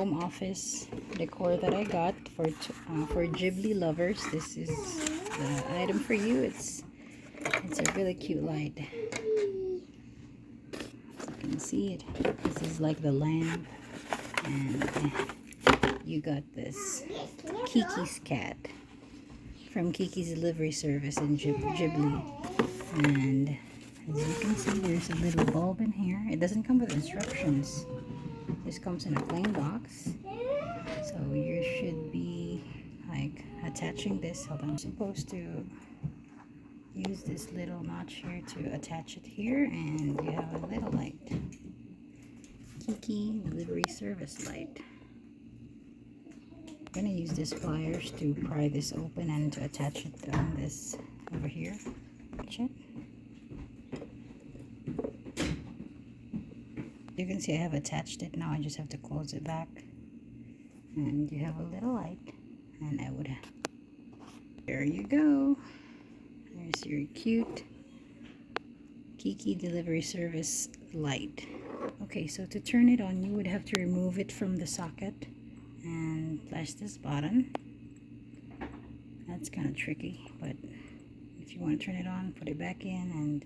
home office decor that I got for Ghibli lovers. This is the item for you. It's a really cute light. As you can see it, this is like the lamp, and you got this Kiki's cat from Kiki's delivery service in Ghibli. And as you can see, there's a little bulb in here. It doesn't come with instructions. This comes in a plain box. So you should be like attaching this. Hold on. I'm supposed to use this little notch here to attach it here, and you have a little light. Kiki delivery service light. I'm gonna use this pliers to pry this open and to attach it on this over here. Attach it. You can see I have attached it. Now I just have to close it back, and you have a little light, and I would have. There you go. There's your cute Kiki delivery service light. Okay, so to turn it on, you would have to remove it from the socket and flash this button. That's kind of tricky, but if you want to turn it on, put it back in and